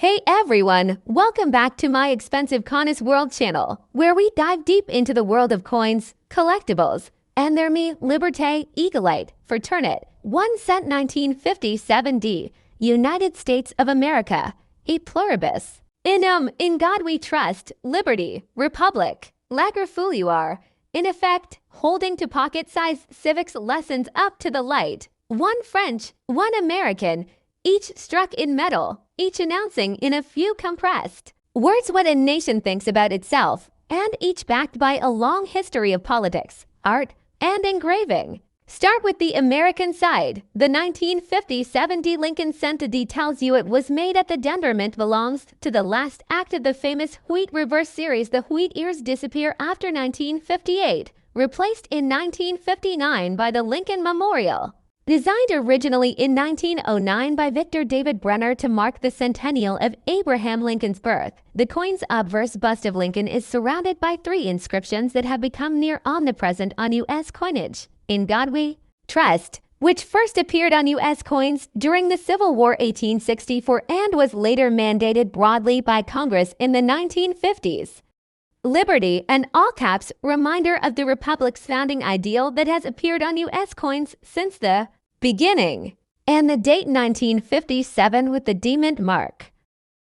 Hey everyone, welcome back to my Expensive Conus World channel, where we dive deep into the world of coins, collectibles, and their liberté, egalite, fraternit, 1 cent 1957 D, United States of America, e pluribus. In God we trust, liberty, republic, lager fool you are, in effect, holding to pocket-sized civics lessons up to the light, one French, one American, each struck in metal, each announcing in a few compressed words what a nation thinks about itself, and each backed by a long history of politics, art, and engraving. Start with the American side. The 1957 D Lincoln Cent D tells you it was made at the Denver Mint, belongs to the last act of the famous wheat reverse series. The wheat ears disappear after 1958, replaced in 1959 by the Lincoln Memorial. Designed originally in 1909 by Victor David Brenner to mark the centennial of Abraham Lincoln's birth, the coin's obverse bust of Lincoln is surrounded by 3 inscriptions that have become near omnipresent on U.S. coinage. In God we trust, which first appeared on U.S. coins during the Civil War 1864 and was later mandated broadly by Congress in the 1950s. Liberty, an all-caps reminder of the Republic's founding ideal that has appeared on U.S. coins since the beginning, and the date 1957 with the D-Mint mark.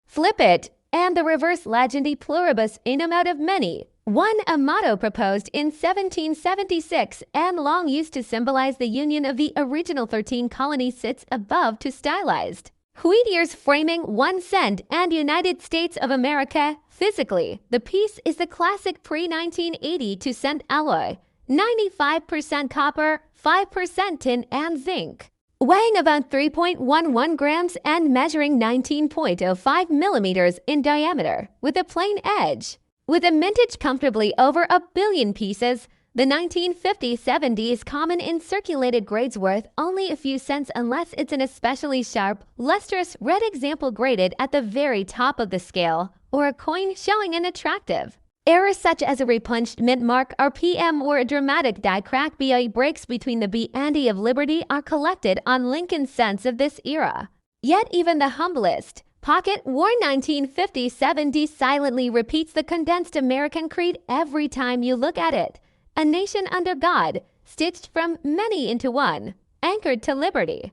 Flip it, and the reverse legend e pluribus enum out of many. One, a motto proposed in 1776 and long used to symbolize the union of the original 13 colonies, sits above to stylized wheat ears framing 1 cent and United States of America. Physically, the piece is the classic pre-1980 2 cent alloy, 95% copper, 5% tin and zinc, weighing about 3.11 grams and measuring 19.05 millimeters in diameter, with a plain edge. With a mintage comfortably over 1 billion pieces, the 1957 D is common in circulated grades, worth only a few cents unless it's an especially sharp, lustrous red example graded at the very top of the scale, or a coin showing an attractive errors such as a repunched mint mark or PM or a dramatic die crack BI breaks between the B and E of Liberty are collected on Lincoln cents of this era. Yet even the humblest pocket war 1957 D silently repeats the condensed American creed every time you look at it. A nation under God, stitched from many into one, anchored to liberty.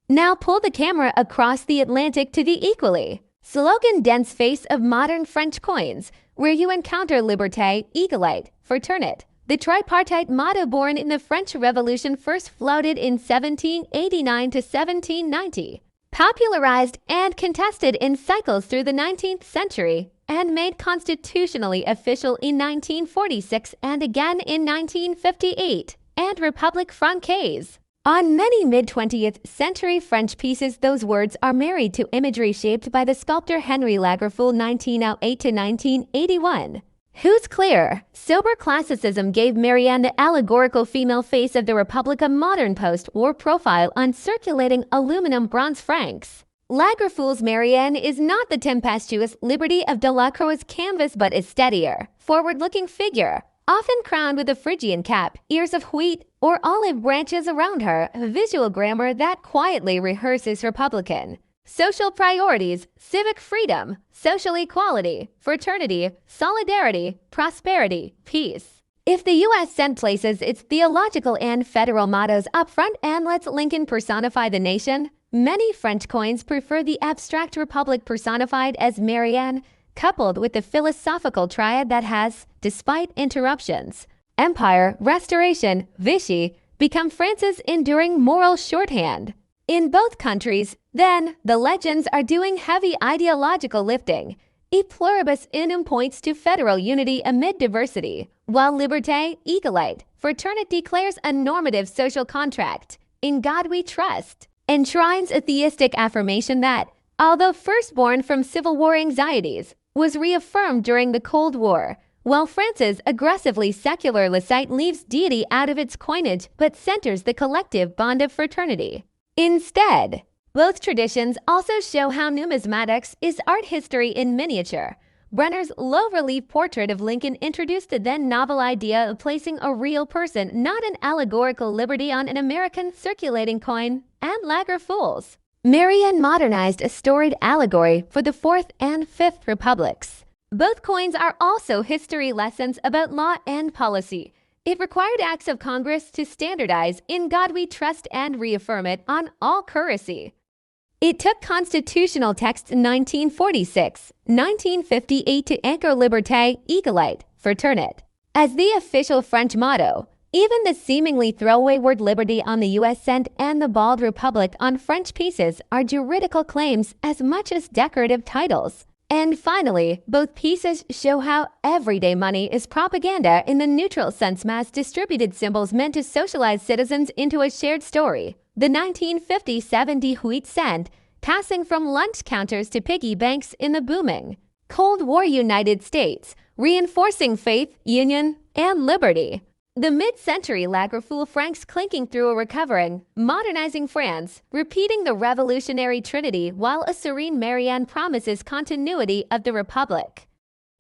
Now pull the camera across the Atlantic to the equally slogan-dense face of modern French coins, where you encounter liberté, egalite, fraternit, the tripartite motto born in the French Revolution, first floated in 1789 to 1790, popularized and contested in cycles through the 19th century, and made constitutionally official in 1946 and again in 1958, and Republic francaise. On many mid-20th century French pieces, those words are married to imagery shaped by the sculptor Henry Lagerfeld 1908 to 1981. Who's clear? Sober classicism gave Marianne, the allegorical female face of the Republic, a modern post-war profile on circulating aluminum bronze francs. Lagerfeld's Marianne is not the tempestuous Liberty of Delacroix's canvas, but a steadier, forward-looking figure, often crowned with a Phrygian cap, ears of wheat, or olive branches around her, visual grammar that quietly rehearses Republican social priorities, civic freedom, social equality, fraternity, solidarity, prosperity, peace. If the U.S. Cent places its theological and federal mottos up front and lets Lincoln personify the nation, many French coins prefer the abstract Republic personified as Marianne, coupled with the philosophical triad that has, despite interruptions, Empire, Restoration, Vichy, become France's enduring moral shorthand. In both countries, then, the legends are doing heavy ideological lifting. E pluribus unum points to federal unity amid diversity, while liberté, egalite, fraternit declares a normative social contract. In God we trust enshrines a theistic affirmation that, although first born from Civil War anxieties, was reaffirmed during the Cold War, while France's aggressively secular Licite leaves deity out of its coinage but centers the collective bond of fraternity. Instead, both traditions also show how numismatics is art history in miniature. Brenner's low-relief portrait of Lincoln introduced the then novel idea of placing a real person, not an allegorical liberty, on an American circulating coin, and Lagerfeld's Marian modernized a storied allegory for the Fourth and Fifth Republics. Both coins are also history lessons about law and policy. It required acts of Congress to standardize "In God We Trust" and reaffirm it on all currency. It took constitutional text in 1946, 1958 to anchor Liberté, Égalité, Fraternité as the official French motto. Even the seemingly throwaway word liberty on the U.S. cent and the bald republic on French pieces are juridical claims as much as decorative titles. And finally, both pieces show how everyday money is propaganda in the neutral sense, mass-distributed symbols meant to socialize citizens into a shared story. The 1957 18 cent, passing from lunch counters to piggy banks in the booming Cold War United States, reinforcing faith, union, and liberty. The mid-century Lagerfeuille francs clinking through a recovering, modernizing France, repeating the revolutionary trinity while a serene Marianne promises continuity of the Republic.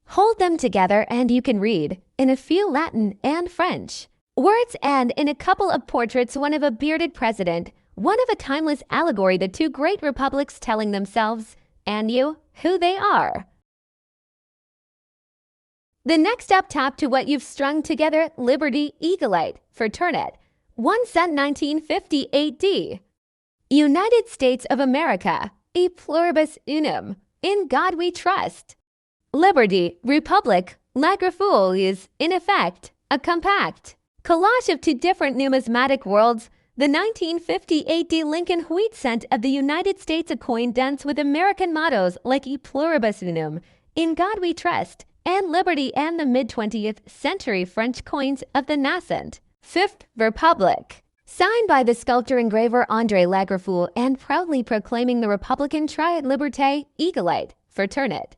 Hold them together and you can read, in a few Latin and French words and in a couple of portraits, one of a bearded president, one of a timeless allegory, the two great republics telling themselves, and you, who they are. The next step, tap to what you've strung together: Liberty, Égalité, Fraternité. 1 cent 1958 D. United States of America, e pluribus unum, in God we trust. Liberty, Republic, Lagerfeuille is, in effect, a compact collage of two different numismatic worlds. The 1958 D Lincoln wheat cent of the United States, a coin dense with American mottos like e pluribus unum, in God we trust, and liberty, and the mid-20th century French coins of the nascent Fifth Republic, signed by the sculptor-engraver André Lagerfeuille and proudly proclaiming the Republican triad: Liberté, Égalité, Fraternité.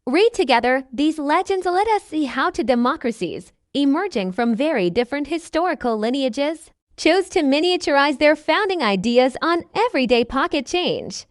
Read together these legends. Let us see how two democracies, emerging from very different historical lineages, chose to miniaturize their founding ideas on everyday pocket change.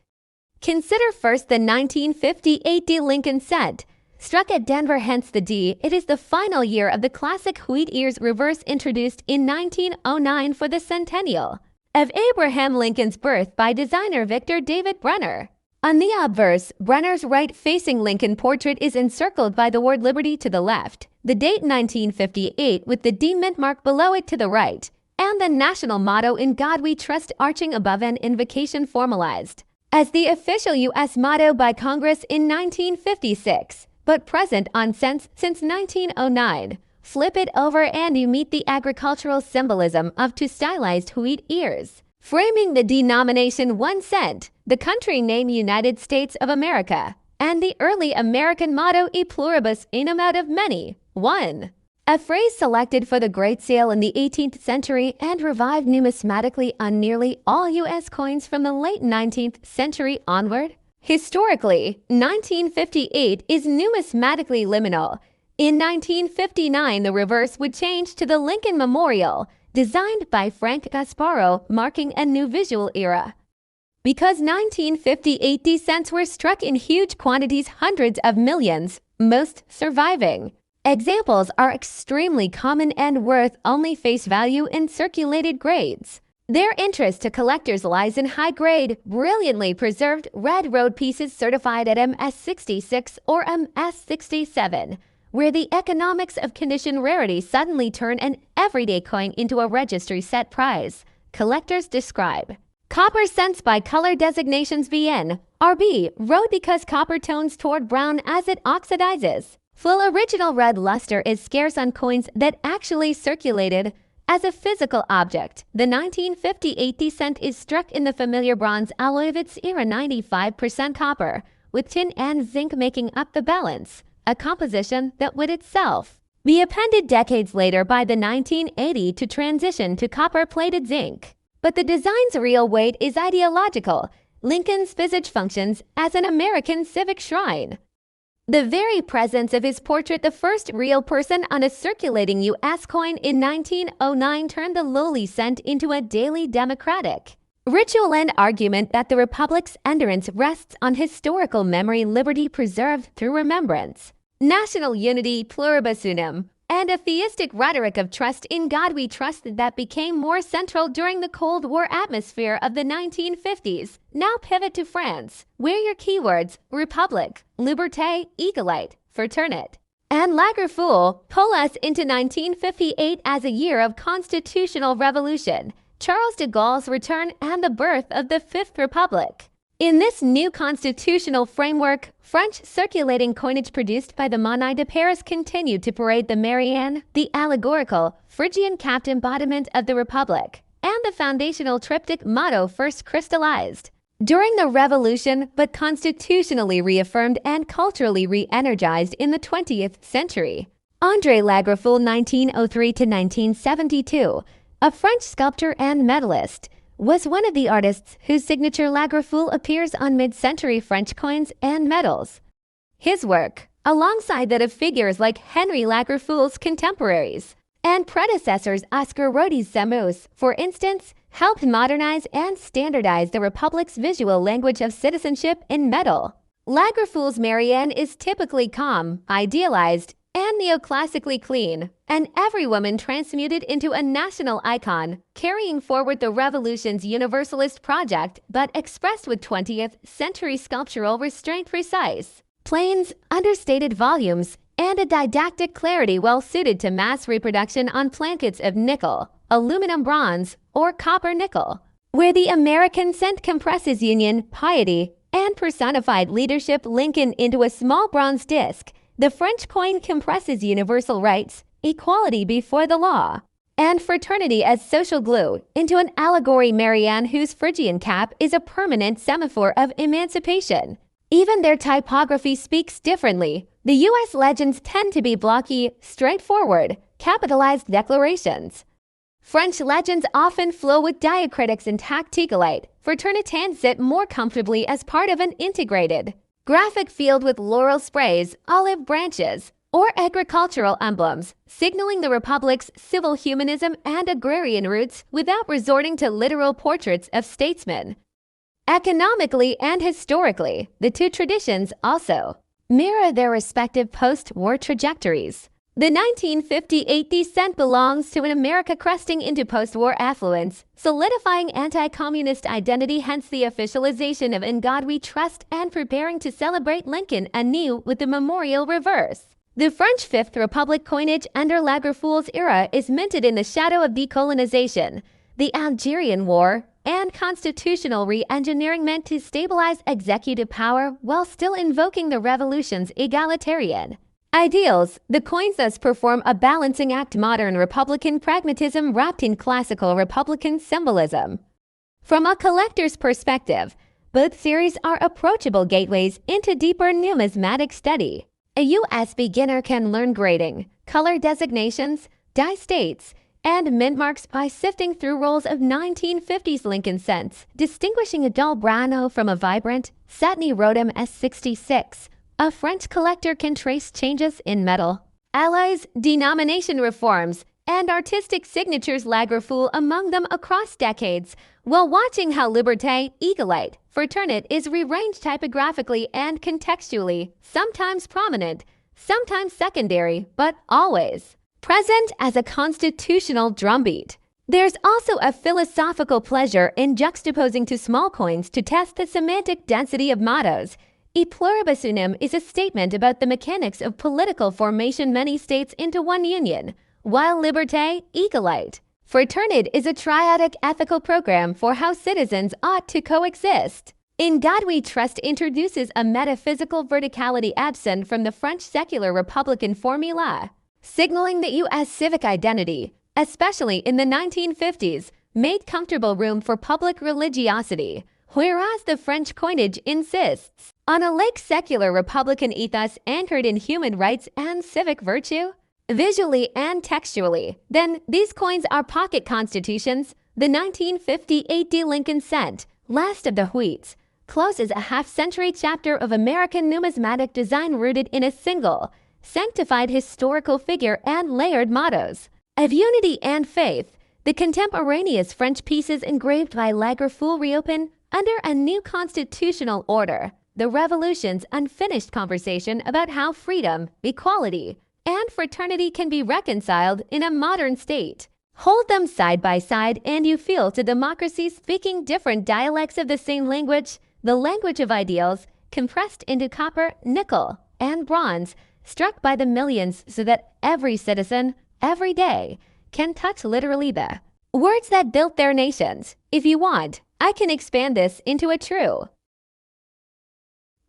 Consider first the 1958 D Lincoln cent, struck at Denver, hence the D. It is the final year of the classic wheat ears reverse, introduced in 1909 for the centennial of Abraham Lincoln's birth by designer Victor David Brenner. On the obverse, Brenner's right-facing Lincoln portrait is encircled by the word liberty to the left, the date 1958 with the D mint mark below it to the right, and the national motto "In God We Trust" arching above, an invocation formalized as the official U.S. motto by Congress in 1956. But present on cents since 1909. Flip it over and you meet the agricultural symbolism of two stylized wheat ears, framing the denomination 1 cent, the country name United States of America, and the early American motto "E pluribus unum", out of many, one. A phrase selected for the Great Sale in the 18th century and revived numismatically on nearly all U.S. coins from the late 19th century onward. Historically, 1958 is numismatically liminal. In 1959, the reverse would change to the Lincoln Memorial, designed by Frank Gasparo, marking a new visual era. Because 1958 D cents were struck in huge quantities, hundreds of millions, most surviving. Examples are extremely common and worth only face value in circulated grades. Their interest to collectors lies in high-grade, brilliantly preserved red road pieces certified at MS66 or MS67, where the economics of condition rarity suddenly turn an everyday coin into a registry set prize. Collectors describe copper cents by color designations: VN, RB, road because copper tones toward brown as it oxidizes. Full original red luster is scarce on coins that actually circulated as a physical object. The 1958 D cent is struck in the familiar bronze alloy of its era, 95% copper, with tin and zinc making up the balance, a composition that would itself be appended decades later by the 1980 to transition to copper-plated zinc. But the design's real weight is ideological. Lincoln's visage functions as an American civic shrine. The very presence of his portrait, the first real person on a circulating U.S. coin in 1909, turned the lowly cent into a daily democratic ritual and argument that the Republic's endurance rests on historical memory, liberty preserved through remembrance, national unity, pluribus unum, and a theistic rhetoric of trust in God we trust that became more central during the Cold War atmosphere of the 1950s. Now pivot to France, where your keywords Republic, Liberté, Egalite, Fraternité, and Lagerfeuille pull us into 1958 as a year of constitutional revolution, Charles de Gaulle's return, and the birth of the Fifth Republic. In this new constitutional framework, French circulating coinage produced by the Monnaie de Paris continued to parade the Marianne, the allegorical, Phrygian capped embodiment of the Republic, and the foundational triptych motto first crystallized during the Revolution, but constitutionally reaffirmed and culturally re-energized in the 20th century. André Lagerfeuille, 1903–1972, a French sculptor and medalist, was one of the artists whose signature Lagerfeuille appears on mid-century French coins and medals. His work, alongside that of figures like Henry Lagerfeulle's contemporaries and predecessors Oscar Rodé's Samus, for instance, helped modernize and standardize the Republic's visual language of citizenship in metal. Lagerfeulle's Marianne is typically calm, idealized, and neoclassically clean, and every woman transmuted into a national icon, carrying forward the Revolution's universalist project, but expressed with 20th century sculptural restraint, precise planes, understated volumes, and a didactic clarity well suited to mass reproduction on plankets of nickel, aluminum bronze, or copper nickel, where the American cent compresses union, piety, and personified leadership Lincoln into a small bronze disc. The French coin compresses universal rights, equality before the law, and fraternity as social glue into an allegory Marianne whose Phrygian cap is a permanent semaphore of emancipation. Even their typography speaks differently. The U.S. legends tend to be blocky, straightforward, capitalized declarations. French legends often flow with diacritics and tacticolite. Fraternitans sit more comfortably as part of an integrated graphic field with laurel sprays, olive branches, or agricultural emblems, signaling the Republic's civil humanism and agrarian roots without resorting to literal portraits of statesmen. Economically and historically, the two traditions also mirror their respective post-war trajectories. The 1958 descent belongs to an America cresting into post-war affluence, solidifying anti-communist identity, hence the officialization of "In God We Trust," and preparing to celebrate Lincoln anew with the memorial reverse. The French Fifth Republic coinage under Lagerfeulle's era is minted in the shadow of decolonization, the Algerian War, and constitutional re-engineering meant to stabilize executive power while still invoking the Revolution's egalitarian ideals. The coins thus perform a balancing act, modern Republican pragmatism wrapped in classical Republican symbolism. From a collector's perspective, both series are approachable gateways into deeper numismatic study. A U.S. beginner can learn grading, color designations, die states, and mint marks by sifting through rolls of 1950s Lincoln cents, distinguishing a dull Brano from a vibrant, satiny Rodem S66. A French collector can trace changes in metal alloys, denomination reforms, and artistic signatures, Lagerfeuille among them, across decades, while watching how Liberté, Egalite, Fraternité is rearranged typographically and contextually, sometimes prominent, sometimes secondary, but always present as a constitutional drumbeat. There's also a philosophical pleasure in juxtaposing two small coins to test the semantic density of mottos. E pluribus unum is a statement about the mechanics of political formation many states into one union, while Liberté, Egalite, Fraternité is a triadic ethical program for how citizens ought to coexist. In God We Trust introduces a metaphysical verticality absent from the French secular Republican formula, signaling that U.S. civic identity, especially in the 1950s, made comfortable room for public religiosity, whereas the French coinage insists on a like secular Republican ethos anchored in human rights and civic virtue, visually and textually. Then these coins are pocket constitutions. The 1958 Lincoln cent, last of the wheats, closes a half-century chapter of American numismatic design rooted in a single, sanctified historical figure and layered mottos of unity and faith. The contemporaneous French pieces engraved by Lagerfeuille reopen under a new constitutional order the Revolution's unfinished conversation about how freedom, equality, and fraternity can be reconciled in a modern state. Hold them side by side and you feel to democracy speaking different dialects of the same language, the language of ideals, compressed into copper, nickel, and bronze, struck by the millions so that every citizen, every day, can touch literally the words that built their nations. If you want, I can expand this into a true.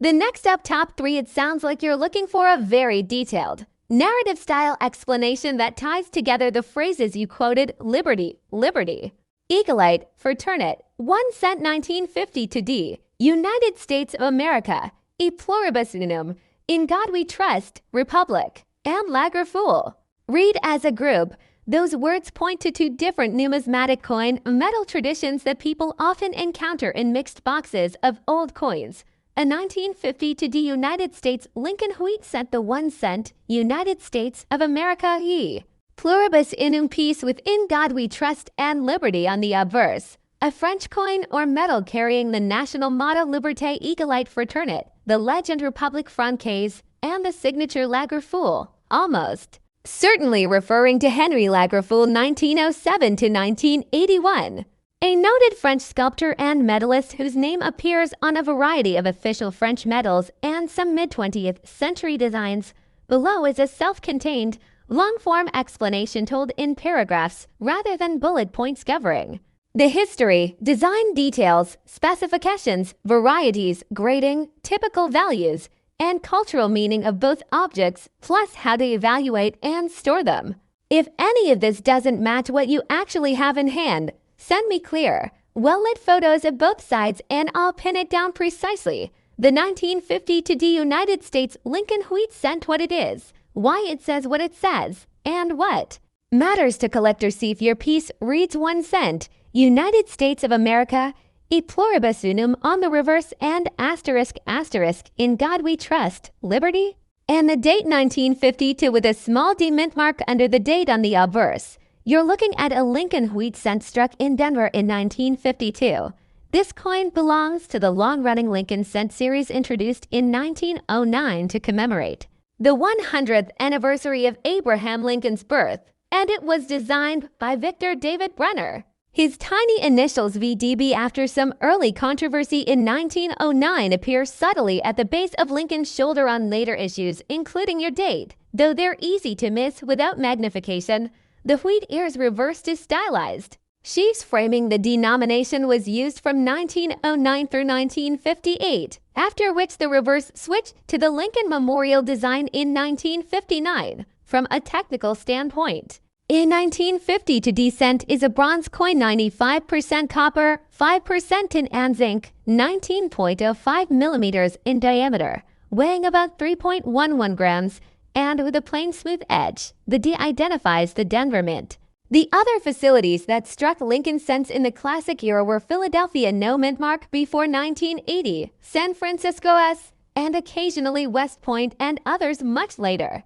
The next up, top 3, it sounds like you're looking for a very detailed, narrative-style explanation that ties together the phrases you quoted: liberty, liberty, eaglite, fraternit, 1 cent 1950 to D, United States of America, e pluribus unum, in God we trust, republic, and lager fool. Read as a group. Those words point to 2 different numismatic coin metal traditions that people often encounter in mixed boxes of old coins. A 1950 to D United States Lincoln wheat cent, the 1 cent, United States of America, e pluribus unum, peace within God we trust, and liberty on the obverse. A French coin or metal carrying the national motto Liberté, Eaglite, Fraternit, the legend Republic Francaise, and the signature Lager Fool, almost certainly referring to Henry Lager Fool, 1907 to 1981. A noted French sculptor and medalist whose name appears on a variety of official French medals and some mid-20th century designs. Below is a self-contained, long-form explanation told in paragraphs rather than bullet points covering the history, design details, specifications, varieties, grading, typical values, and cultural meaning of both objects, plus how to evaluate and store them. If any of this doesn't match what you actually have in hand, send me clear, well-lit photos of both sides and I'll pin it down precisely. The 1950 to D United States Lincoln wheat cent, what it is, why it says what it says, and what matters to collectors. See if your piece reads 1 cent, United States of America, e pluribus unum on the reverse, and asterisk asterisk, in God we trust, liberty, and the date 1952 with a small D mint mark under the date on the obverse. You're looking at a Lincoln wheat cent struck in Denver in 1952. This coin belongs to the long-running Lincoln cent series introduced in 1909 to commemorate the 100th anniversary of Abraham Lincoln's birth, and it was designed by Victor David Brenner. His tiny initials VDB, after some early controversy in 1909, appear subtly at the base of Lincoln's shoulder on later issues, including your date. Though they're easy to miss without magnification, the wheat ears reversed is stylized. Sheaves framing the denomination was used from 1909 through 1958, after which the reverse switched to the Lincoln Memorial design in 1959. From a technical standpoint, in 1950 to D cent is a bronze coin, 95% copper, 5% tin and zinc, 19.05 millimeters in diameter, weighing about 3.11 grams, and with a plain smooth edge. The D identifies the Denver Mint. The other facilities that struck Lincoln cents in the classic era were Philadelphia, no mint mark before 1980, San Francisco S, and occasionally West Point, and others much later.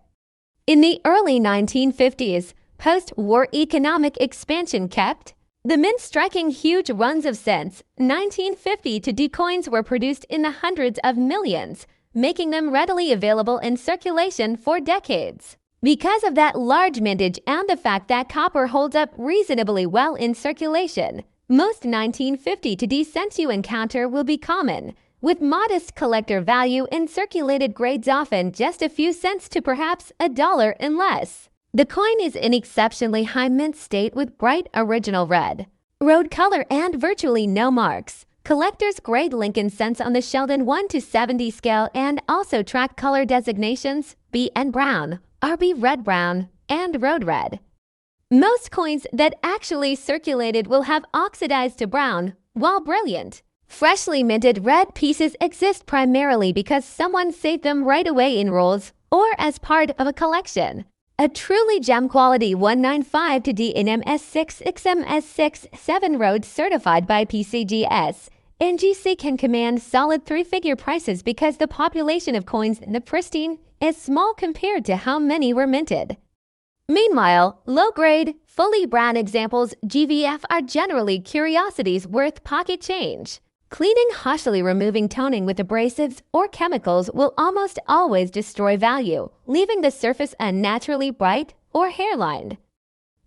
In the early 1950s, post-war economic expansion kept the mint striking huge runs of cents. 1950 to D coins were produced in the hundreds of millions, making them readily available in circulation for decades. Because of that large mintage and the fact that copper holds up reasonably well in circulation, most 1950 to D cents you encounter will be common, with modest collector value in circulated grades, often just a few cents to perhaps $1 and less. The coin is in exceptionally high mint state with bright original red road color and virtually no marks. Collectors grade Lincoln cents on the Sheldon 1 to 70 scale and also track color designations B and brown, RB red brown, and road red. Most coins that actually circulated will have oxidized to brown, while brilliant, freshly minted red pieces exist primarily because someone saved them right away in rolls or as part of a collection. A truly gem quality 195 to D in MS6 XMS6 7 road certified by PCGS. NGC can command solid 3-figure prices because the population of coins in the pristine is small compared to how many were minted. Meanwhile, low-grade, fully brown examples GVF are generally curiosities worth pocket change. Cleaning harshly, removing toning with abrasives or chemicals will almost always destroy value, leaving the surface unnaturally bright or hairlined.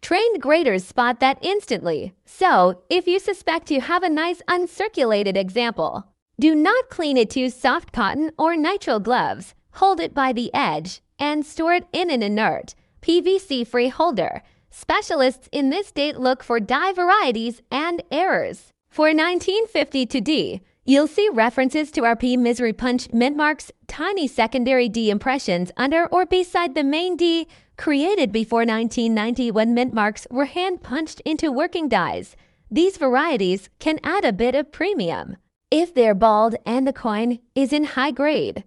Trained graders spot that instantly, so if you suspect you have a nice uncirculated example, do not clean it to soft cotton or nitrile gloves. Hold it by the edge and store it in an inert, PVC-free holder. Specialists in this date look for die varieties and errors. For 1950 to D, you'll see references to RP misery punch mint marks, tiny secondary D impressions under or beside the main D, created before 1990 when mint marks were hand-punched into working dies. These varieties can add a bit of premium if they're bald and the coin is in high grade.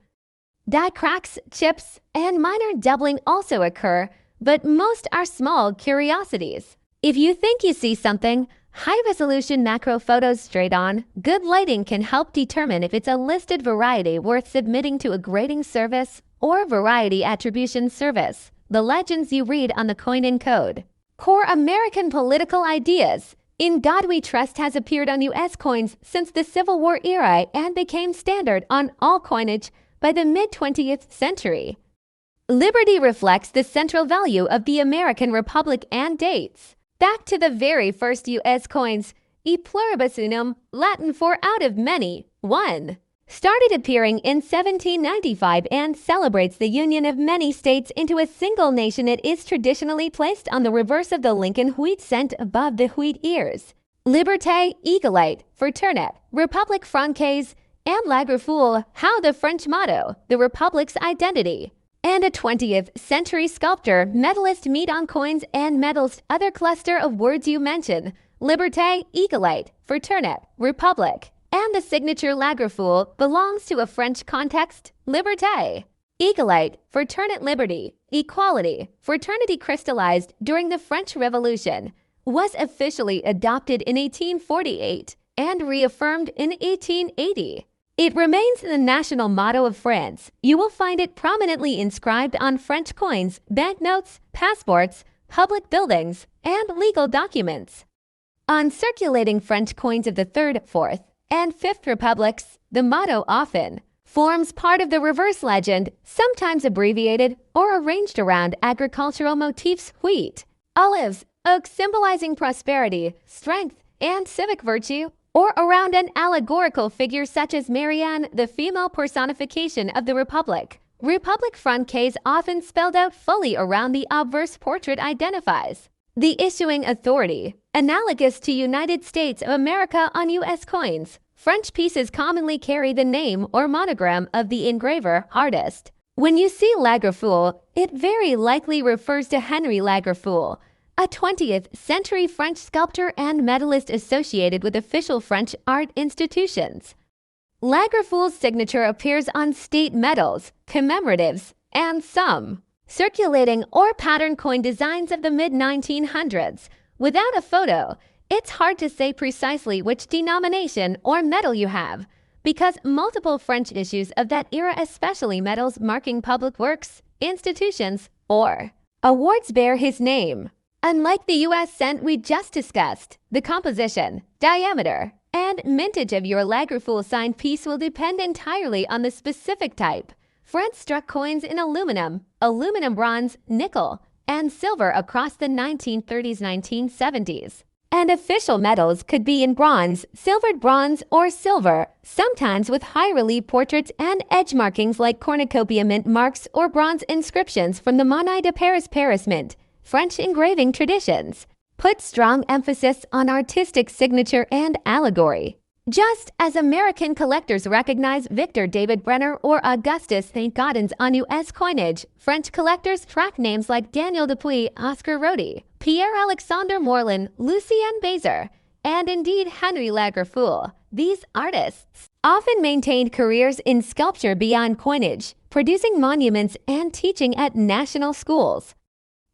Die cracks, chips, and minor doubling also occur, but most are small curiosities. If you think you see something, high-resolution macro photos straight on, good lighting can help determine if it's a listed variety worth submitting to a grading service or variety attribution service. The legends you read on the coin and code. Core American political ideas. In God We Trust has appeared on U.S. coins since the Civil War era and became standard on all coinage by the mid-20th century. Liberty reflects the central value of the American Republic and dates back to the very first U.S. coins, e pluribus unum, Latin for out of many, one, started appearing in 1795 and celebrates the union of many states into a single nation. It is traditionally placed on the reverse of the Lincoln wheat cent above the wheat ears. Liberté, Egalite, Fraternite, Republique Francaise, and Lagerfoule, how the French motto, the Republic's identity. And a 20th century sculptor, medalist meet on coins and medals, other cluster of words you mention, Liberté, Egalite, Fraternite, Republic, and the signature Lagerfoule belongs to a French context, Liberté. Egalite, Fraternite liberty, equality, fraternity crystallized during the French Revolution, was officially adopted in 1848 and reaffirmed in 1880. It remains the national motto of France. You will find it prominently inscribed on French coins, banknotes, passports, public buildings, and legal documents. On circulating French coins of the 3rd, 4th, and 5th Republics, the motto often forms part of the reverse legend, sometimes abbreviated or arranged around agricultural motifs: wheat, olives, oak symbolizing prosperity, strength, and civic virtue, or around an allegorical figure such as Marianne, the female personification of the Republic. Republique Francaise, often spelled out fully around the obverse portrait, identifies the issuing authority, analogous to United States of America on U.S. coins. French pieces commonly carry the name or monogram of the engraver, artist. When you see Lagerfoule, it very likely refers to Henry Lagerfoule, a 20th century French sculptor and medalist associated with official French art institutions. Lagerfoule's signature appears on state medals, commemoratives, and some circulating or pattern coin designs of the mid-1900s. Without a photo, it's hard to say precisely which denomination or medal you have, because multiple French issues of that era, especially medals marking public works, institutions, or awards, bear his name. Unlike the U.S. cent we just discussed, the composition, diameter, and mintage of your Lagerfoule signed piece will depend entirely on the specific type. France struck coins in aluminum, bronze, nickel, and silver across the 1930s-1970s. And official medals could be in bronze, silvered bronze, or silver, sometimes with high-relief portraits and edge markings like cornucopia mint marks or bronze inscriptions from the Monnaie de Paris Mint. French engraving traditions put strong emphasis on artistic signature and allegory. Just as American collectors recognize Victor David Brenner or Augustus St. Gaudens on U.S. coinage, French collectors track names like Daniel Dupuy, Oscar Rodi, Pierre-Alexandre Morlin, Lucien Bézer, and indeed Henry Lagerfoule. These artists often maintained careers in sculpture beyond coinage, producing monuments and teaching at national schools.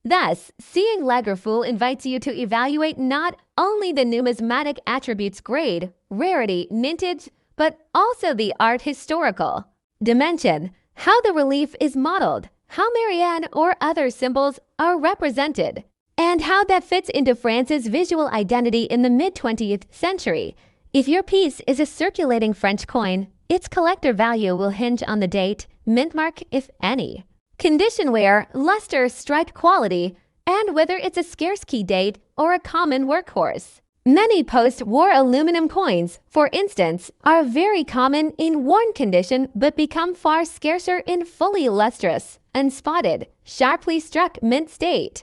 Thus, seeing Lagerfoule invites you to evaluate not only the numismatic attributes, grade, rarity, mintage, but also the art historical dimension, how the relief is modeled, how Marianne or other symbols are represented, and how that fits into France's visual identity in the mid-20th century. If your piece is a circulating French coin, its collector value will hinge on the date, mint mark if any, condition wear, luster, strike quality, and whether it's a scarce key date or a common workhorse. Many post-war aluminum coins, for instance, are very common in worn condition but become far scarcer in fully lustrous, unspotted, sharply struck mint state.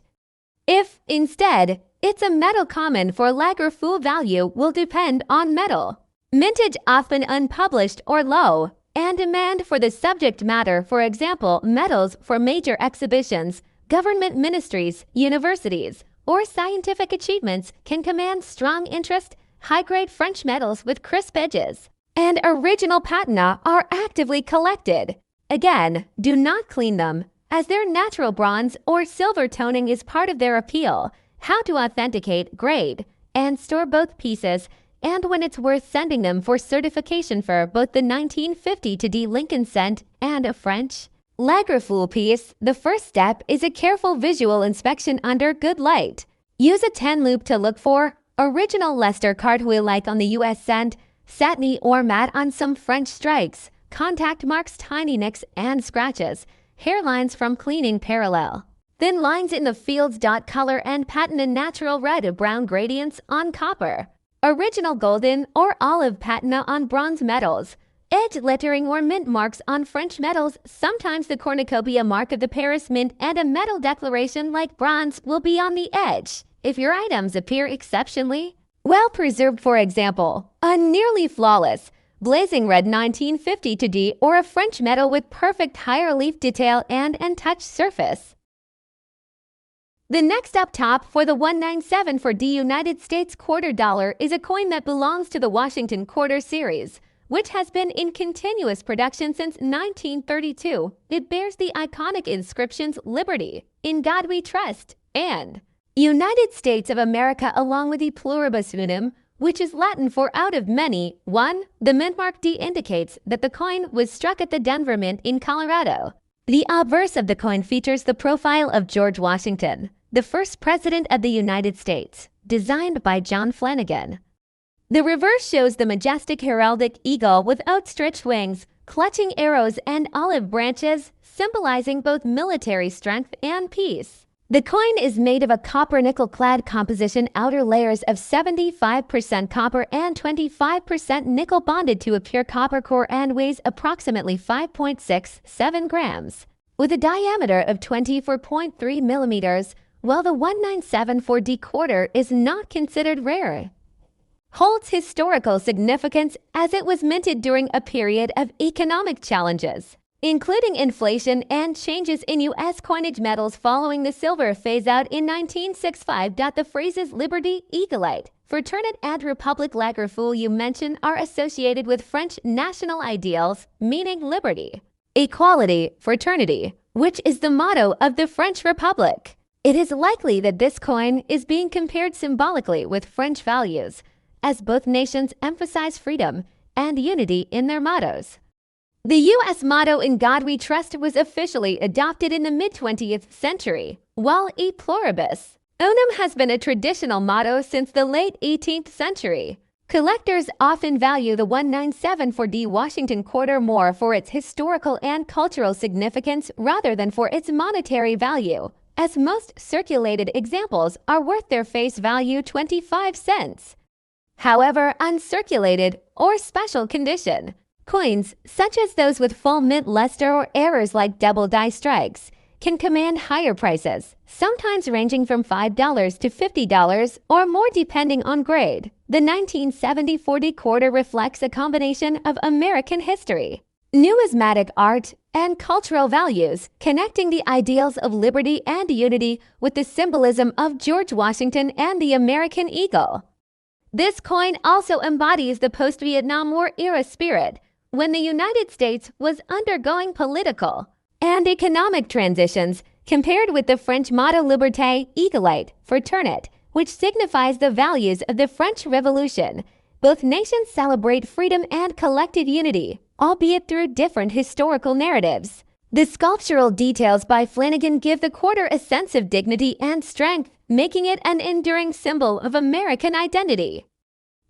If, instead, it's a metal, common for lager full value will depend on metal, mintage often unpublished or low, and demand for the subject matter. For example, metals for major exhibitions, government ministries, universities, or scientific achievements can command strong interest. High-grade French metals with crisp edges and original patina are actively collected. Again, do not clean them, as their natural bronze or silver toning is part of their appeal. How to authenticate, grade, and store both pieces, and when it's worth sending them for certification for both the 1950 to D Lincoln cent and a French Lagerfeuille piece. The first step is a careful visual inspection under good light. Use a 10 loop to look for original luster, cartwheel like on the US cent, satiny or matte on some French strikes, contact marks, tiny nicks and scratches, hairlines from cleaning parallel. Thin lines in the fields. Color and patina, natural red or brown gradients on copper, original golden or olive patina on bronze metals, edge lettering or mint marks on French metals. Sometimes the cornucopia mark of the Paris Mint and a metal declaration like bronze will be on the edge. If your items appear exceptionally well preserved, for example, a nearly flawless blazing red 1950 to D or a French metal with perfect high relief detail and untouched surface. The next up top for the 197 for D United States quarter dollar is a coin that belongs to the Washington quarter series, which has been in continuous production since 1932. It bears the iconic inscriptions "Liberty, in God We Trust," and United States of America, along with the pluribus unum, which is Latin for out of many. 1. The mint mark D indicates that the coin was struck at the Denver Mint in Colorado. The obverse of the coin features the profile of George Washington, the first president of the United States, designed by John Flanagan. The reverse shows the majestic heraldic eagle with outstretched wings, clutching arrows and olive branches, symbolizing both military strength and peace. The coin is made of a copper nickel-clad composition, outer layers of 75% copper and 25% nickel bonded to a pure copper core, and weighs approximately 5.67 grams, with a diameter of 24.3 millimeters, while the 197 4D quarter is not considered rare. Holds historical significance as it was minted during a period of economic challenges, including inflation and changes in U.S. coinage metals following the silver phase-out in 1965. The phrases "Liberty, Eaglite, Fraternite and Republic Lagerfeuille" you mention are associated with French national ideals, meaning liberty, equality, fraternity, which is the motto of the French Republic. It is likely that this coin is being compared symbolically with French values, as both nations emphasize freedom and unity in their mottos. The U.S. motto "In God We Trust" was officially adopted in the mid-20th century, while "E pluribus unum" has been a traditional motto since the late 18th century. Collectors often value the 197 4D Washington quarter more for its historical and cultural significance rather than for its monetary value, as most circulated examples are worth their face value 25 cents. However, uncirculated or special condition coins, such as those with full mint luster or errors like double die strikes, can command higher prices, sometimes ranging from $5 to $50 or more depending on grade. The 1970 4D quarter reflects a combination of American history, numismatic art, and cultural values, connecting the ideals of liberty and unity with the symbolism of George Washington and the American eagle. This coin also embodies the post-Vietnam War era spirit, when the United States was undergoing political and economic transitions, compared with the French motto "Liberté, Égalité, Fraternité," which signifies the values of the French Revolution. Both nations celebrate freedom and collective unity, albeit through different historical narratives. The sculptural details by Flanagan give the quarter a sense of dignity and strength, making it an enduring symbol of American identity.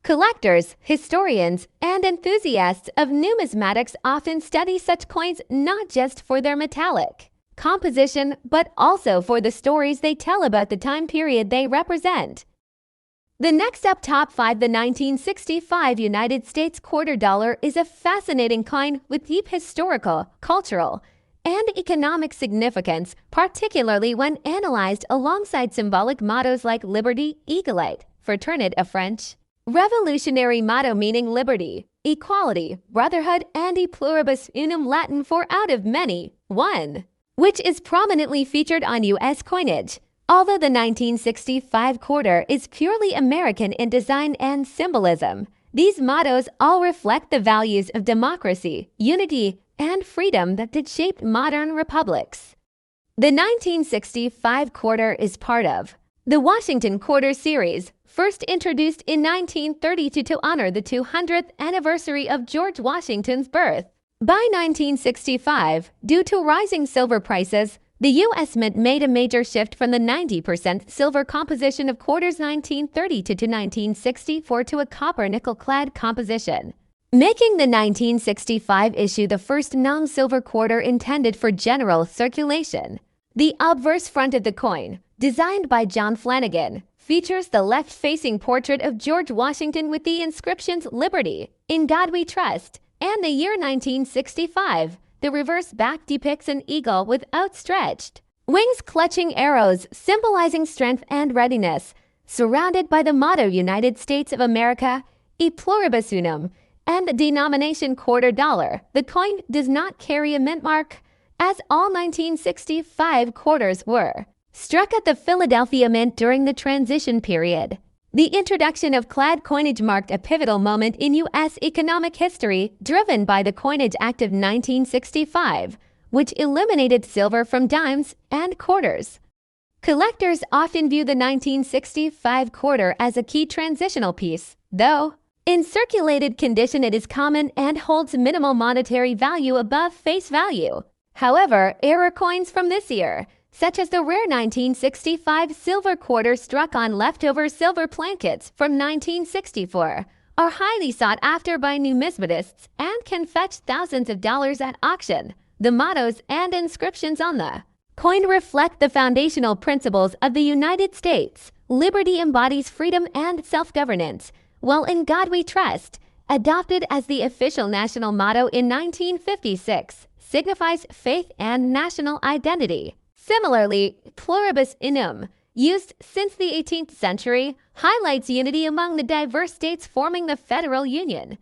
Collectors, historians, and enthusiasts of numismatics often study such coins not just for their metallic composition, but also for the stories they tell about the time period they represent. The next up, top 5. The 1965 United States quarter dollar is a fascinating coin with deep historical, cultural, and economic significance, particularly when analyzed alongside symbolic mottos like liberty, egalite, fraternite, a French revolutionary motto meaning liberty, equality, brotherhood, and e pluribus unum, Latin for out of many, one, which is prominently featured on U.S. coinage. Although the 1965 quarter is purely American in design and symbolism, these mottos all reflect the values of democracy, unity, and freedom that did shape modern republics. The 1965 quarter is part of the Washington Quarter series, first introduced in 1932 to honor the 200th anniversary of George Washington's birth. By 1965, due to rising silver prices, the U.S. Mint made a major shift from the 90% silver composition of quarters 1932 to 1964 to a copper-nickel-clad composition, making the 1965 issue the first non-silver quarter intended for general circulation. The obverse front of the coin, designed by John Flanagan, features the left-facing portrait of George Washington with the inscriptions "Liberty, in God We Trust," and the year 1965. The reverse back depicts an eagle with outstretched wings clutching arrows, symbolizing strength and readiness, surrounded by the motto United States of America, e pluribus unum, and the denomination quarter dollar. The coin does not carry a mint mark, as all 1965 quarters were struck at the Philadelphia Mint during the transition period. The introduction of clad coinage marked a pivotal moment in U.S. economic history, driven by the Coinage Act of 1965, which eliminated silver from dimes and quarters. Collectors often view the 1965 quarter as a key transitional piece, though in circulated condition it is common and holds minimal monetary value above face value. However, error coins from this year, such as the rare 1965 silver quarter struck on leftover silver plankets from 1964, are highly sought after by numismatists and can fetch thousands of dollars at auction. The mottos and inscriptions on the coin reflect the foundational principles of the United States. Liberty embodies freedom and self-governance, while "In God We Trust," adopted as the official national motto in 1956, signifies faith and national identity. Similarly, pluribus unum, used since the 18th century, highlights unity among the diverse states forming the Federal Union.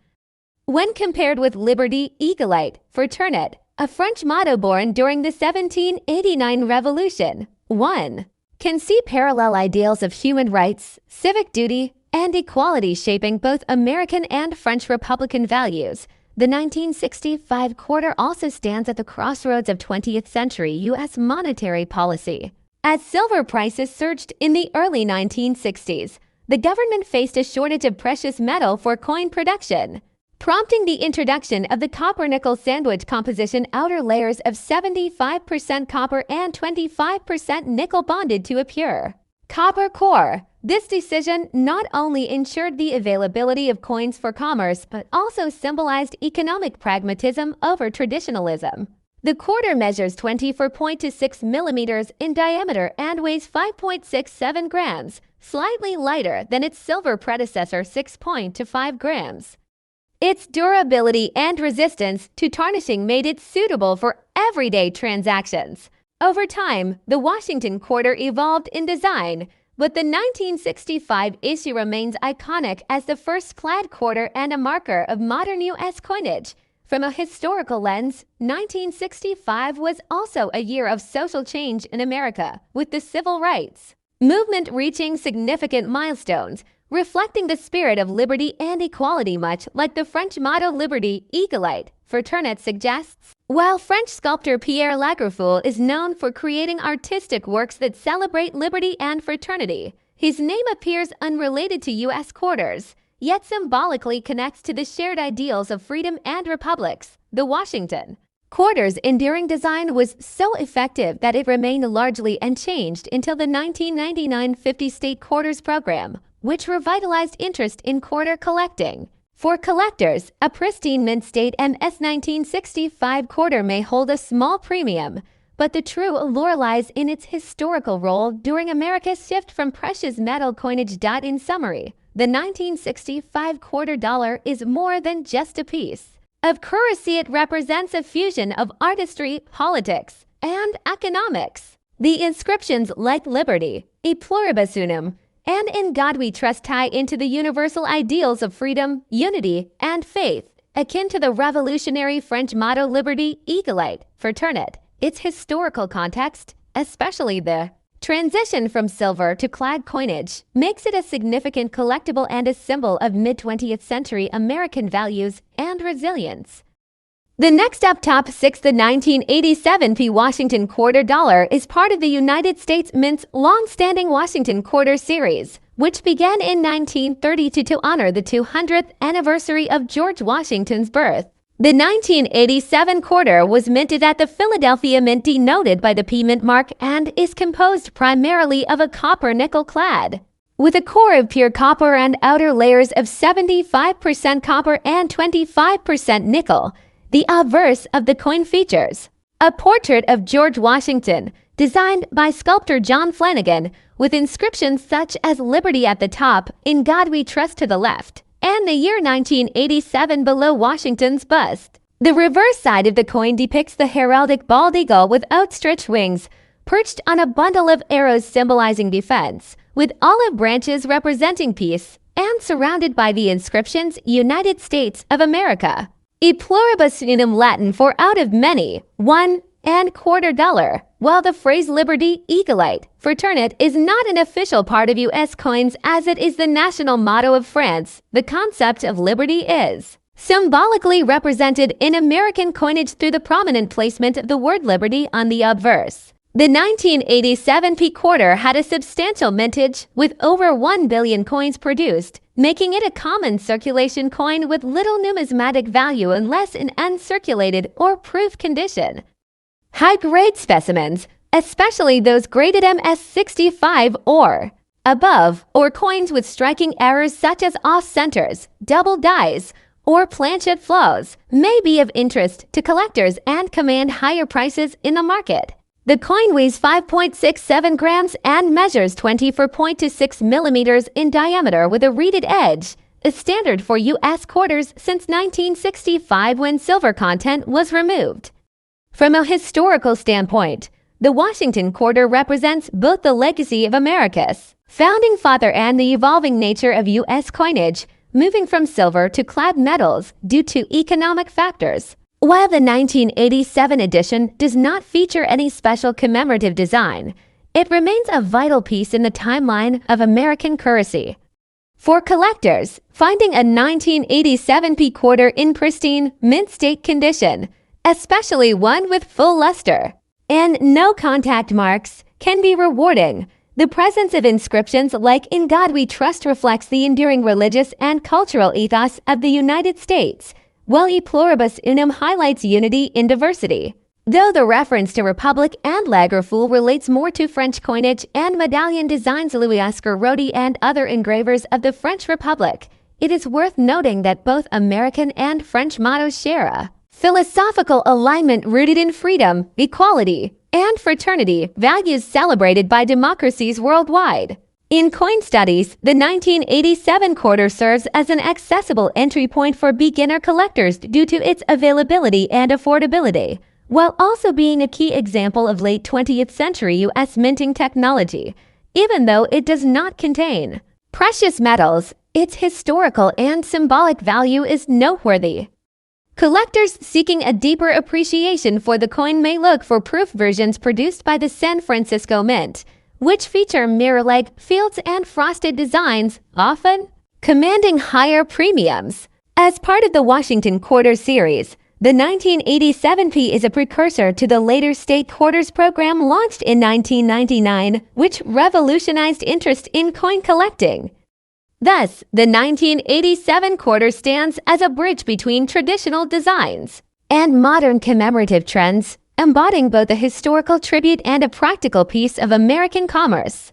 When compared with liberty, egalite, fraternite, a French motto born during the 1789 Revolution, one can see parallel ideals of human rights, civic duty, and equality shaping both American and French Republican values. The 1965 quarter also stands at the crossroads of 20th century U.S. monetary policy. As silver prices surged in the early 1960s, the government faced a shortage of precious metal for coin production, prompting the introduction of the copper-nickel sandwich composition, outer layers of 75% copper and 25% nickel bonded to a pure copper core. This decision not only ensured the availability of coins for commerce, but also symbolized economic pragmatism over traditionalism. The quarter measures 24.26 millimeters in diameter and weighs 5.67 grams, slightly lighter than its silver predecessor, 6.25 grams. Its durability and resistance to tarnishing made it suitable for everyday transactions. Over time, the Washington quarter evolved in design, but the 1965 issue remains iconic as the first clad quarter and a marker of modern U.S. coinage. From a historical lens, 1965 was also a year of social change in America, with the civil rights movement reaching significant milestones, reflecting the spirit of liberty and equality, much like the French motto "Liberty, egalite, fraternite" suggests. While French sculptor Pierre Lagerfeld is known for creating artistic works that celebrate liberty and fraternity, his name appears unrelated to U.S. quarters, yet symbolically connects to the shared ideals of freedom and republics. The Washington quarter's enduring design was so effective that it remained largely unchanged until the 1999 50-state quarters program, which revitalized interest in quarter collecting. For collectors, a pristine mint state MS 1965 quarter may hold a small premium, but the true allure lies in its historical role during America's shift from precious metal coinage. In summary, the 1965 quarter dollar is more than just a piece of currency. It represents a fusion of artistry, politics, and economics. The inscriptions like Liberty, E Pluribus Unum, and In God We Trust tie into the universal ideals of freedom, unity, and faith, akin to the revolutionary French motto Liberté, Égalité, Fraternité. Its historical context, especially the transition from silver to clad coinage, makes it a significant collectible and a symbol of mid-20th century American values and resilience. The next up, top 6, the 1987 Washington quarter dollar is part of the United States Mint's long-standing Washington quarter series, which began in 1932 to honor the 200th anniversary of George Washington's birth. The 1987 quarter was minted at the Philadelphia Mint, denoted by the P Mint mark, and is composed primarily of a copper nickel clad, with a core of pure copper and outer layers of 75% copper and 25% nickel. The obverse of the coin features a portrait of George Washington, designed by sculptor John Flanagan, with inscriptions such as Liberty at the top, In God We Trust to the left, and the year 1987 below Washington's bust. The reverse side of the coin depicts the heraldic bald eagle with outstretched wings, perched on a bundle of arrows symbolizing defense, with olive branches representing peace, and surrounded by the inscriptions United States of America. E pluribus unum, Latin for out of many, one, and quarter dollar. While the phrase Liberté, Égalité, Fraternité is not an official part of U.S. coins as it is the national motto of France, the concept of liberty is symbolically represented in American coinage through the prominent placement of the word liberty on the obverse. The 1987 quarter had a substantial mintage, with over 1 billion coins produced, making it a common circulation coin with little numismatic value unless in uncirculated or proof condition. High-grade specimens, especially those graded MS65 or above, or coins with striking errors such as off-centers, double dies, or planchet flows, may be of interest to collectors and command higher prices in the market. The coin weighs 5.67 grams and measures 24.26 millimeters in diameter with a reeded edge, a standard for U.S. quarters since 1965 when silver content was removed. From a historical standpoint, the Washington quarter represents both the legacy of America's founding father and the evolving nature of U.S. coinage, moving from silver to clad metals due to economic factors. While the 1987 edition does not feature any special commemorative design, it remains a vital piece in the timeline of American currency. For collectors, finding a 1987 quarter in pristine, mint state condition, especially one with full luster and no contact marks, can be rewarding. The presence of inscriptions like In God We Trust reflects the enduring religious and cultural ethos of the United States, while E Pluribus Unum highlights unity in diversity. Though the reference to Republic and Lagerfeuille relates more to French coinage and medallion designs Louis-Oscar Rodi and other engravers of the French Republic, it is worth noting that both American and French mottos share a philosophical alignment rooted in freedom, equality, and fraternity, values celebrated by democracies worldwide. In coin studies, the 1987 quarter serves as an accessible entry point for beginner collectors due to its availability and affordability, while also being a key example of late 20th century U.S. minting technology. Even though it does not contain precious metals, its historical and symbolic value is noteworthy. Collectors seeking a deeper appreciation for the coin may look for proof versions produced by the San Francisco Mint, which feature mirror-like fields and frosted designs, often commanding higher premiums. As part of the Washington Quarter series, the 1987 is a precursor to the later state quarters program launched in 1999, which revolutionized interest in coin collecting. Thus, the 1987 quarter stands as a bridge between traditional designs and modern commemorative trends, embodying both a historical tribute and a practical piece of American commerce.